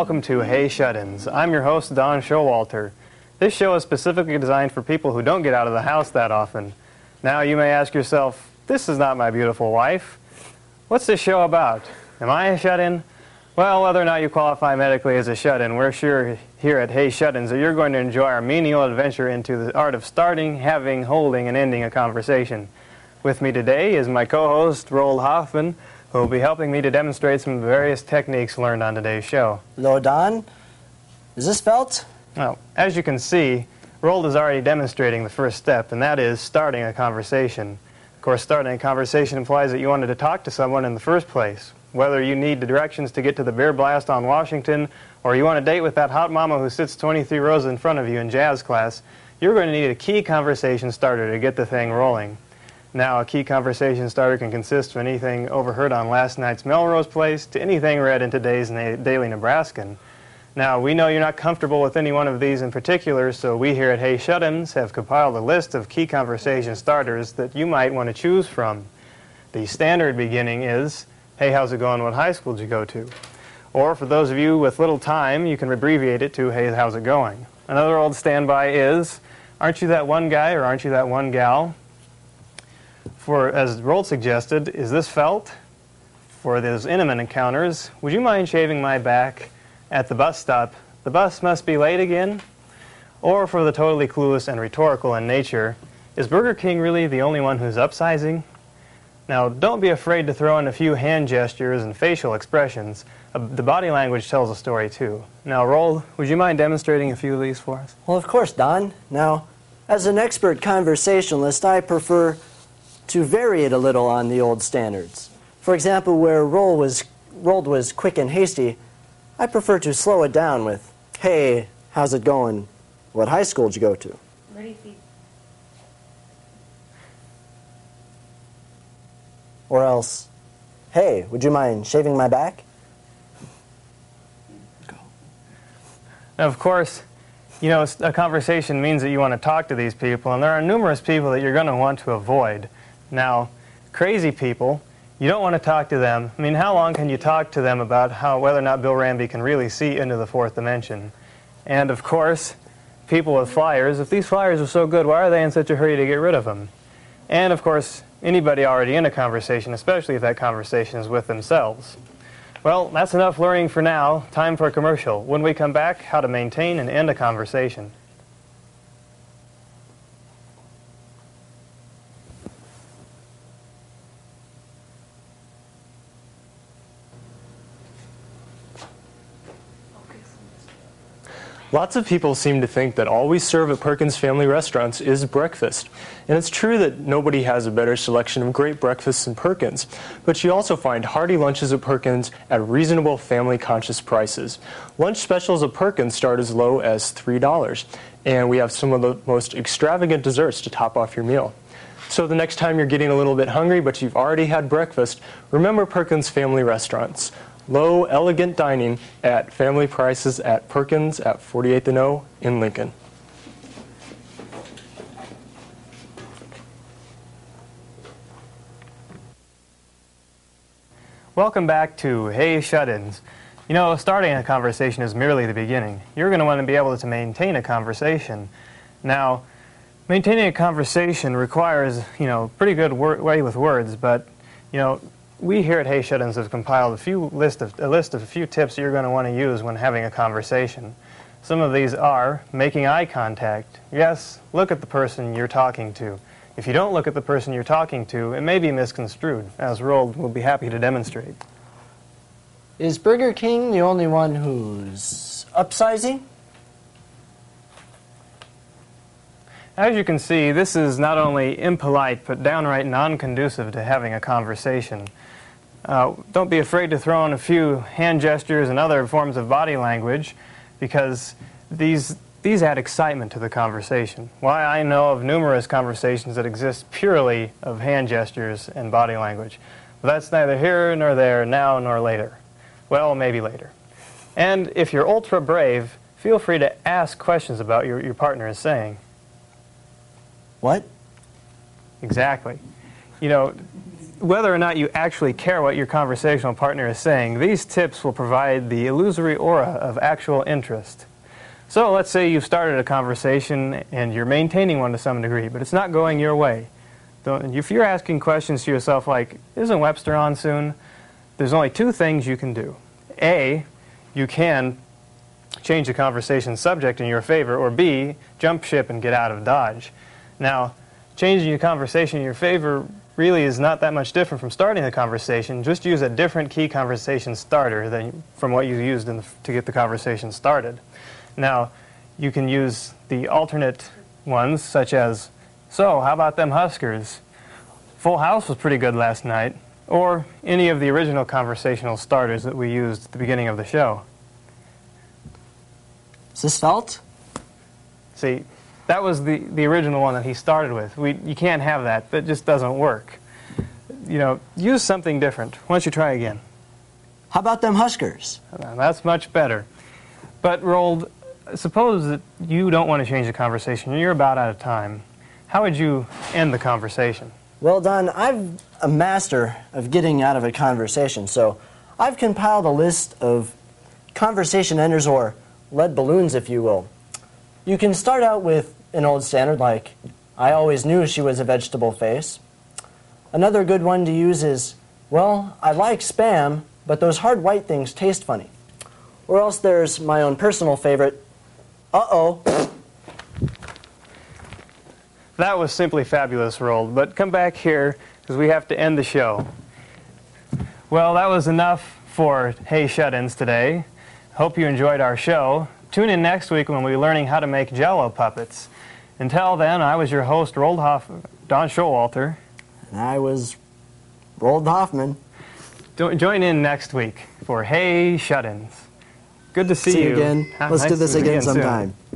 welcome to Hey Shut-ins. I'm your host, Don Showalter. This show is specifically designed for people who don't get out of the house that often. Now you may ask yourself, this is not my beautiful wife. What's this show about? Am I a shut-in? Well, whether or not you qualify medically as a shut-in, we're sure here at Hey Shut-ins that you're going to enjoy our menial adventure into the art of starting, having, holding, and ending a conversation. With me today is my co-host, Roald Hoffman, who will be helping me to demonstrate some various techniques learned on today's show. Hello, Don. Is this felt? Well, as you can see, Roald is already demonstrating the first step, and that is starting a conversation. Of course, starting a conversation implies that you wanted to talk to someone in the first place. Whether you need the directions to get to the Beer Blast on Washington, or you want a date with that hot mama who sits 23 rows in front of you in jazz class, you're going to need a key conversation starter to get the thing rolling. Now, a key conversation starter can consist of anything overheard on last night's Melrose Place to anything read in today's Daily Nebraskan. Now, we know you're not comfortable with any one of these in particular, so we here at Hey Shut-ins have compiled a list of key conversation starters that you might want to choose from. The standard beginning is, hey, how's it going? What high school did you go to? Or for those of you with little time, you can abbreviate it to, hey, how's it going? Another old standby is, aren't you that one guy or aren't you that one gal? For, as Roald suggested, is this felt? For those intimate encounters, would you mind shaving my back? At the bus stop, the bus must be late again? Or for the totally clueless and rhetorical in nature, is Burger King really the only one who's upsizing? Now, don't be afraid to throw in a few hand gestures and facial expressions. The body language tells a story too. Now, Roald, would you mind demonstrating a few of these for us? Well, of course, Don. Now, as an expert conversationalist, I prefer to vary it a little on the old standards. For example, where Roald was quick and hasty, I prefer to slow it down with, hey, how's it going? What high school did you go to? Or else, hey, would you mind shaving my back? Now, of course, you know, a conversation means that you want to talk to these people, and there are numerous people that you're going to want to avoid. Now, crazy people, you don't want to talk to them. I mean, how long can you talk to them about whether or not Bill Ramby can really see into the fourth dimension? And, of course, people with flyers. If these flyers are so good, why are they in such a hurry to get rid of them? And, of course, anybody already in a conversation, especially if that conversation is with themselves. Well, that's enough learning for now. Time for a commercial. When we come back, how to maintain and end a conversation. Lots of people seem to think that all we serve at Perkins Family Restaurants is breakfast. And it's true that nobody has a better selection of great breakfasts than Perkins, but you also find hearty lunches at Perkins at reasonable family-conscious prices. Lunch specials at Perkins start as low as $3, and we have some of the most extravagant desserts to top off your meal. So the next time you're getting a little bit hungry but you've already had breakfast, remember Perkins Family Restaurants. Low, elegant dining at family prices at Perkins at 48th and O in Lincoln. Welcome back to Hey Shut-ins. You know, starting a conversation is merely the beginning. You're going to want to be able to maintain a conversation. Now, maintaining a conversation requires, you know, pretty good way with words, but, you know, we here at Hey Shut-ins have compiled a list of a few tips you're going to want to use when having a conversation. Some of these are making eye contact. Yes, look at the person you're talking to. If you don't look at the person you're talking to, it may be misconstrued, as Roald will be happy to demonstrate. Is Burger King the only one who's upsizing? As you can see, this is not only impolite, but downright non-conducive to having a conversation. Don't be afraid to throw in a few hand gestures and other forms of body language, because these add excitement to the conversation. Why, I know of numerous conversations that exist purely of hand gestures and body language. But that's neither here nor there, now nor later. Well, maybe later. And if you're ultra brave, feel free to ask questions about what your partner is saying. What? Exactly. You know, whether or not you actually care what your conversational partner is saying, these tips will provide the illusory aura of actual interest. So let's say you've started a conversation and you're maintaining one to some degree, but it's not going your way. If you're asking questions to yourself like, isn't Webster on soon? There's only two things you can do. A, you can change the conversation subject in your favor, or B, jump ship and get out of Dodge. Now, changing your conversation in your favor really is not that much different from starting the conversation. Just use a different key conversation starter from what you used to get the conversation started. Now, you can use the alternate ones, such as, so, how about them Huskers? Full House was pretty good last night. Or any of the original conversational starters that we used at the beginning of the show. Is this felt? See, that was the original one that he started with. You can't have that. That just doesn't work. You know, use something different. Why don't you try again? How about them Huskers? That's much better. But, Rold, suppose that you don't want to change the conversation and you're about out of time. How would you end the conversation? Well, Don, I'm a master of getting out of a conversation, so I've compiled a list of conversation enders, or lead balloons, if you will. You can start out with an old standard like, I always knew she was a vegetable face. Another good one to use is, well, I like Spam, but those hard white things taste funny. Or else there's my own personal favorite, uh-oh. That was simply fabulous, Rold, but come back here because we have to end the show. Well, that was enough for Hey Shut-ins today. Hope you enjoyed our show. Tune in next week when we'll be learning how to make Jell-O puppets. Until then, I was your host, Don Showalter. And I was Rold Hoffman. Join in next week for Hey Shut-ins. Good to see you again. Let's do this again sometime. Soon.